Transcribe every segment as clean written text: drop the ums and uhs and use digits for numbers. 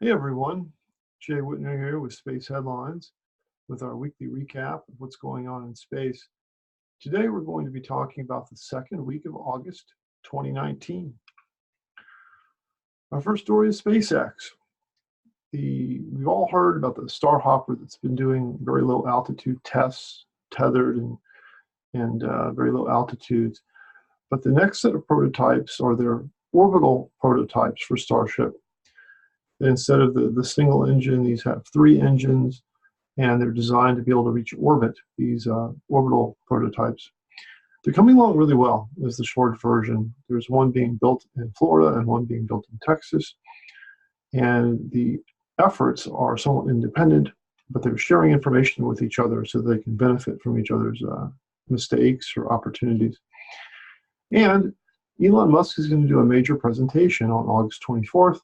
Hey everyone, Jay Whitner here with Space Headlines with our weekly recap of what's going on in space. Today we're going to be talking about the second week of August 2019. Our first story is SpaceX. We've all heard about the Starhopper that's been doing very low altitude tests, tethered and very low altitudes. But the next set of prototypes are their orbital prototypes for Starship. Instead of the single engine, these have three engines, and they're designed to be able to reach orbit, these orbital prototypes. They're coming along really well, is the short version. There's one being built in Florida and one being built in Texas. And the efforts are somewhat independent, but they're sharing information with each other so they can benefit from each other's mistakes or opportunities. And Elon Musk is going to do a major presentation on August 24th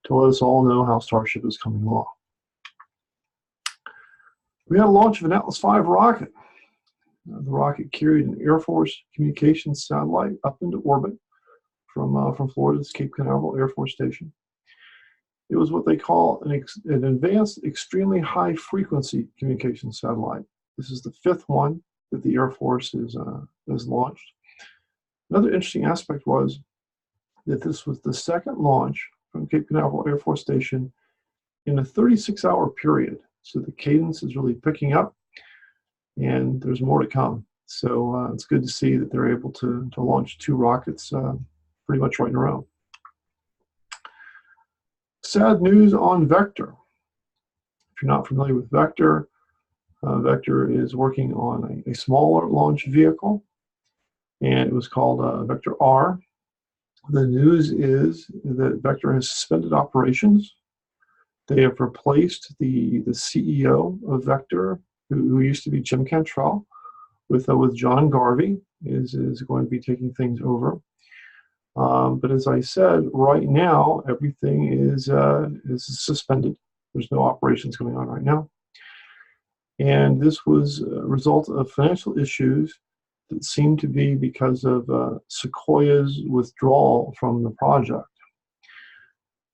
to let us all know how Starship is coming along. We had a launch of an Atlas V rocket. The rocket carried an Air Force communications satellite up into orbit from Florida's Cape Canaveral Air Force Station. It was what they call an advanced, extremely high frequency communications satellite. This is the fifth one that the Air Force has launched. Another interesting aspect was that this was the second launch from Cape Canaveral Air Force Station in a 36-hour period. So the cadence is really picking up, and there's more to come. So it's good to see that they're able to launch two rockets pretty much right in a row. Sad news on Vector. If you're not familiar with Vector, Vector is working on a smaller launch vehicle, and it was called Vector R. The news is that Vector has suspended operations. They have replaced the CEO of Vector, who used to be Jim Cantrell, with John Garvey, is going to be taking things over. But as I said, right now everything is suspended. There's no operations going on right now, and this was a result of financial issues that seemed to be because of Sequoia's withdrawal from the project.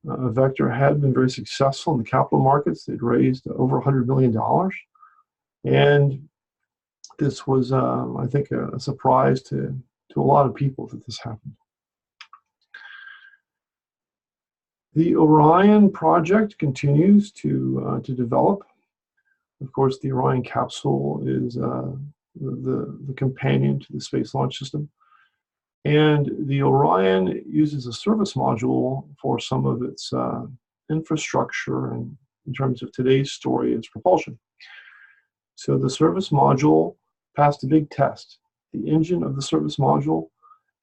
Vector had been very successful in the capital markets. They'd raised over $100 million. And this was, I think, a surprise to a lot of people that this happened. The Orion project continues to develop. Of course, the Orion capsule is the companion to the Space Launch System. And the Orion uses a service module for some of its infrastructure, and in terms of today's story, its propulsion. So the service module passed a big test. The engine of the service module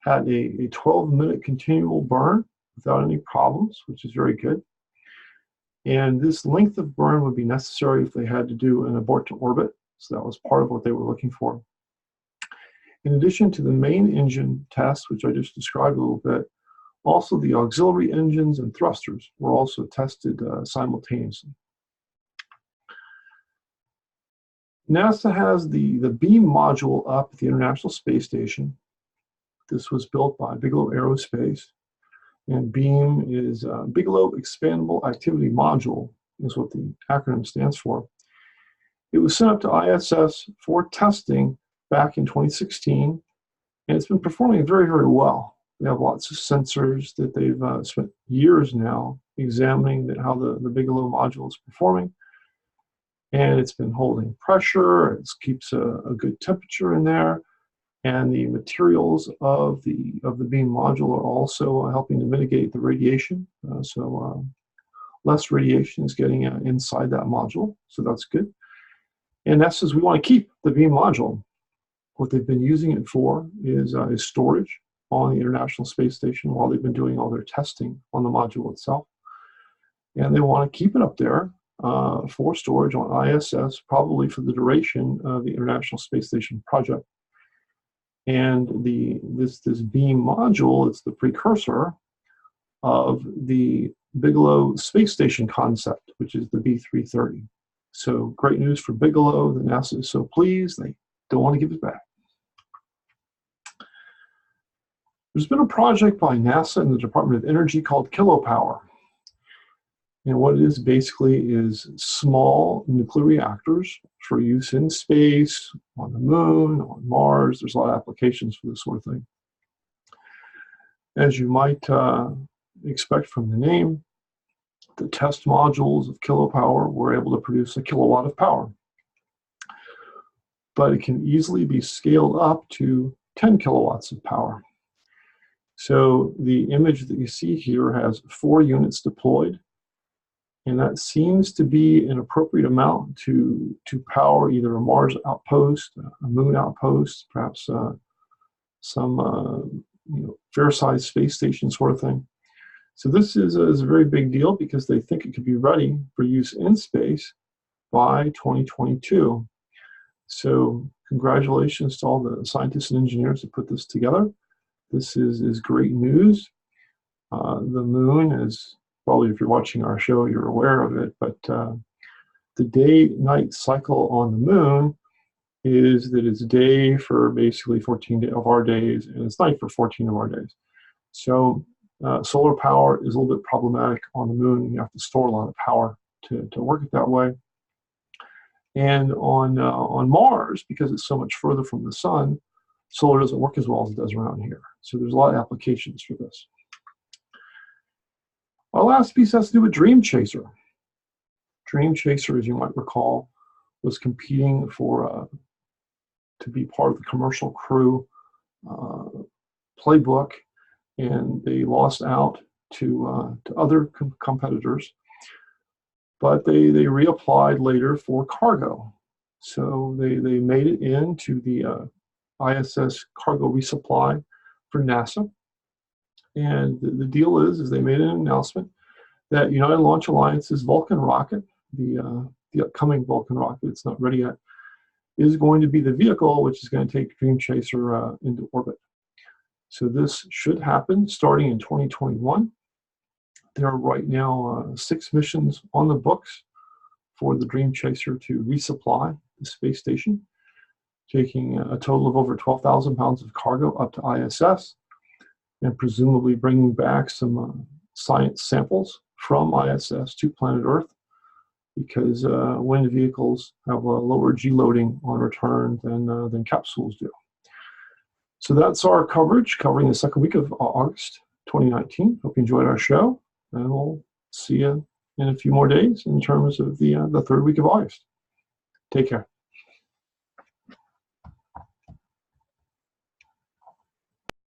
had a 12-minute continual burn without any problems, which is very good. And this length of burn would be necessary if they had to do an abort to orbit. So that was part of what they were looking for. In addition to the main engine test, which I just described a little bit, also the auxiliary engines and thrusters were also tested simultaneously. NASA has the beam module up at the International Space Station. This was built by Bigelow Aerospace. And BEAM is Bigelow Expandable Activity Module, is what the acronym stands for. It was sent up to ISS for testing back in 2016, and it's been performing very, very well. They have lots of sensors that they've spent years now examining how the Bigelow module is performing, and it's been holding pressure. It keeps a good temperature in there, and the materials of the beam module are also helping to mitigate the radiation. So less radiation is getting inside that module, so that's good. And that says we want to keep the beam module. What they've been using it for is storage on the International Space Station while they've been doing all their testing on the module itself. And they want to keep it up there for storage on ISS, probably for the duration of the International Space Station project. And this beam module is the precursor of the Bigelow Space Station concept, which is the B330. So great news for Bigelow. The NASA is so pleased, they don't want to give it back. There's been a project by NASA and the Department of Energy called Kilopower. And what it is basically is small nuclear reactors for use in space, on the moon, on Mars. There's a lot of applications for this sort of thing. As you might expect from the name, the test modules of kilopower were able to produce a kilowatt of power. But it can easily be scaled up to 10 kilowatts of power. So the image that you see here has 4 units deployed, and that seems to be an appropriate amount to power either a Mars outpost, a moon outpost, perhaps some fair-sized space station sort of thing. So this is a very big deal because they think it could be ready for use in space by 2022. So congratulations to all the scientists and engineers who put this together. This is great news. The moon is, probably if you're watching our show, you're aware of it, but the day-night cycle on the moon is that it's day for basically 14 of our days, and it's night for 14 of our days. So solar power is a little bit problematic on the moon. You have to store a lot of power to work it that way. And on Mars, because it's so much further from the sun, solar doesn't work as well as it does around here. So there's a lot of applications for this. Our last piece has to do with Dream Chaser. Dream Chaser, as you might recall, was competing for to be part of the commercial crew playbook, and they lost out to other competitors. But they reapplied later for cargo. So they made it into the ISS cargo resupply for NASA. And the deal is they made an announcement that United Launch Alliance's Vulcan rocket, the upcoming Vulcan rocket, it's not ready yet, is going to be the vehicle which is going to take Dream Chaser into orbit. So this should happen starting in 2021. There are right now 6 missions on the books for the Dream Chaser to resupply the space station, taking a total of over 12,000 pounds of cargo up to ISS, and presumably bringing back some science samples from ISS to planet Earth, because wind vehicles have a lower G-loading on return than capsules do. So that's our coverage, covering the second week of August 2019. Hope you enjoyed our show, and we'll see you in a few more days in terms of the third week of August. Take care.